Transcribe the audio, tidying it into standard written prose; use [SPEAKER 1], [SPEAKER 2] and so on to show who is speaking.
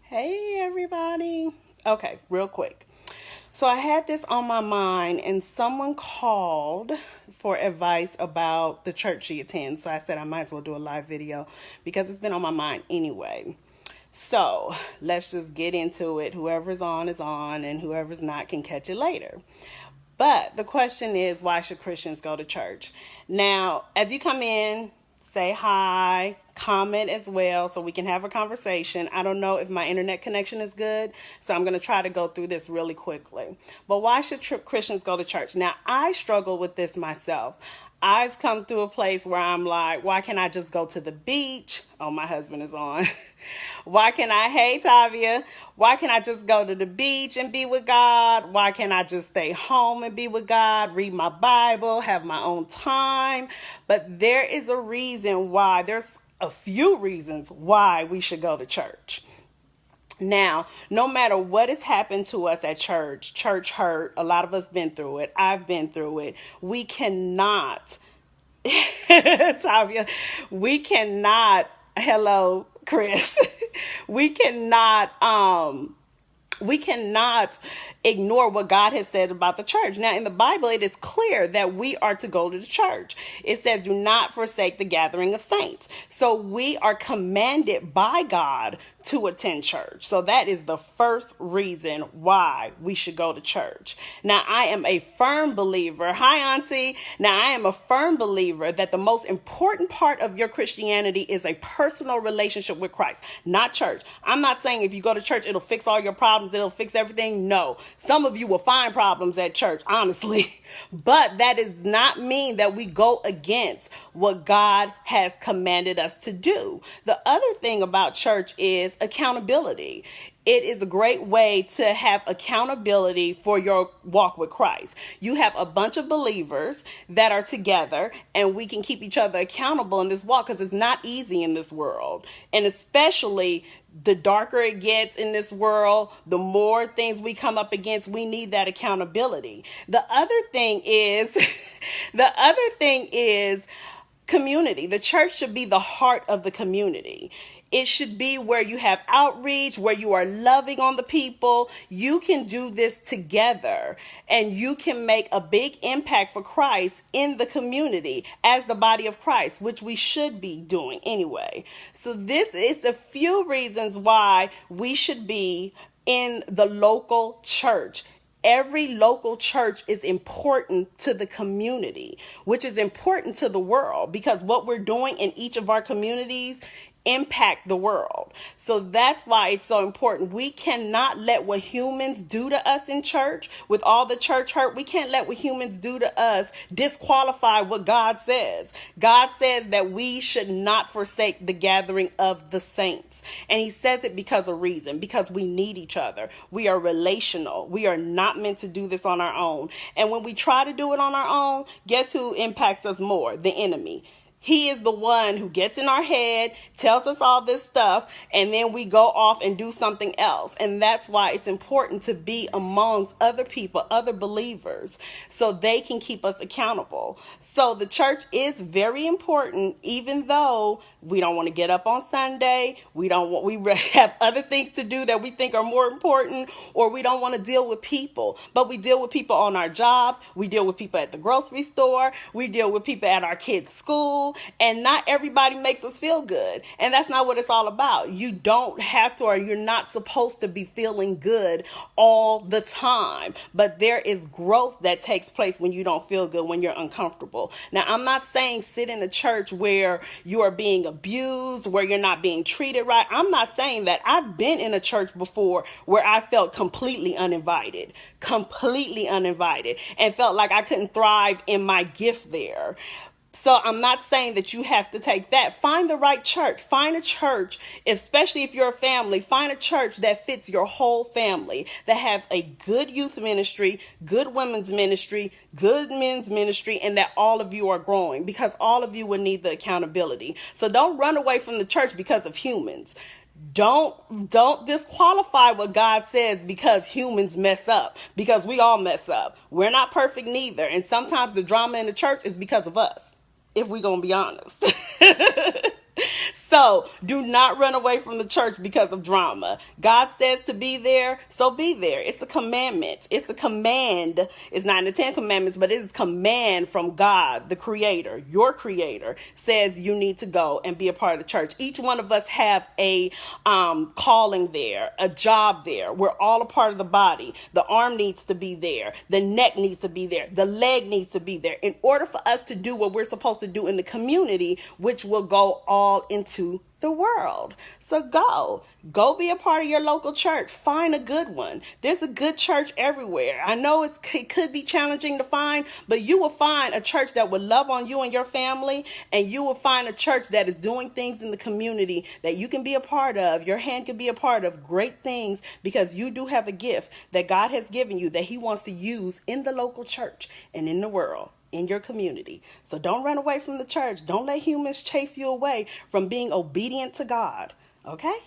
[SPEAKER 1] Hey, everybody. Okay, real quick. So I had this on my mind, and someone called for advice about the church she attends. So I said I might as well do a live video because it's been on my mind anyway. So let's just get into it. Whoever's on is on, and whoever's not can catch it later. But the question is, why should Christians go to church? Now, as you come in, say hi, comment as well so we can have a conversation. I don't know if my internet connection is good, so I'm going to try to go through this really quickly. But why should Christians go to church? Now, I struggle with this myself. I've come through a place where I'm like, why can't I just go to the beach? Oh, my husband is on. Hey, Tavia, why can't I just go to the beach and be with God? Why can't I just stay home and be with God, read my Bible, have my own time? But there is a reason why, there's a few reasons why we should go to church. Now, no matter what has happened to us at church hurt, a lot of us been through it. I've been through it. We cannot, Tavia, we cannot, hello, Chris, we cannot ignore what God has said about the church. Now, in the Bible, it is clear that we are to go to the church. It says, do not forsake the gathering of saints. So we are commanded by God to attend church. So that is the first reason why we should go to church. Now, I am a firm believer. Hi, Auntie. Now, I am a firm believer that the most important part of your Christianity is a personal relationship with Christ, not church. I'm not saying if you go to church, it'll fix all your problems. It'll fix everything. No, some of you will find problems at church, honestly, but that does not mean that we go against what God has commanded us to do. The other thing about church is accountability. It is a great way to have accountability for your walk with Christ. You have a bunch of believers that are together, and we can keep each other accountable in this walk because it's not easy in this world. And especially the darker it gets in this world, the more things we come up against, we need that accountability. The other thing is community. The church should be the heart of the community. It should be where you have outreach, where you are loving on the people. You can do this together, and you can make a big impact for Christ in the community as the body of Christ, which we should be doing anyway. So this is a few reasons why we should be in the local church. Every local church is important to the community, which is important to the world, because what we're doing in each of our communities impact the world. So that's why it's so important. We cannot let what humans do to us in church, with all the church hurt, we can't let what humans do to us disqualify what God says. God says that we should not forsake the gathering of the saints. And he says it because of reason, because we need each other. We are relational. We are not meant to do this on our own. And when we try to do it on our own, guess who impacts us more? The enemy. He is the one who gets in our head, tells us all this stuff, and then we go off and do something else. And that's why it's important to be amongst other people, other believers, so they can keep us accountable. So the church is very important, even though we don't want to get up on Sunday. We have other things to do that we think are more important, or we don't want to deal with people. But we deal with people on our jobs. We deal with people at the grocery store. We deal with people at our kids' school. And not everybody makes us feel good. And that's not what it's all about. You don't have to, or you're not supposed to be feeling good all the time. But there is growth that takes place when you don't feel good, when you're uncomfortable. Now, I'm not saying sit in a church where you are being abused, where you're not being treated right. I'm not saying that. I've been in a church before where I felt completely uninvited, and felt like I couldn't thrive in my gift there. So I'm not saying that you have to take that. Find the right church. Find a church, especially if you're a family, find a church that fits your whole family, that have a good youth ministry, good women's ministry, good men's ministry, and that all of you are growing, because all of you will need the accountability. So don't run away from the church because of humans. Don't disqualify what God says because humans mess up, because we all mess up. We're not perfect neither. And sometimes the drama in the church is because of us, if we're going to be honest. So do not run away from the church because of drama. God says to be there, so be there. It's a commandment. It's a command. It's not in the 10 Commandments, but it is a command from God, the creator. Your creator says you need to go and be a part of the church. Each one of us have a calling there, a job there. We're all a part of the body. The arm needs to be there. The neck needs to be there. The leg needs to be there in order for us to do what we're supposed to do in the community, which will go all into the world. So go be a part of your local church. Find a good one. There's a good church everywhere. I know it could be challenging to find, but you will find a church that will love on you and your family, and you will find a church that is doing things in the community that you can be a part of. Your hand can be a part of great things because you do have a gift that God has given you that he wants to use in the local church and in the world, in your community. So don't run away from the church. Don't let humans chase you away from being obedient to God. Okay?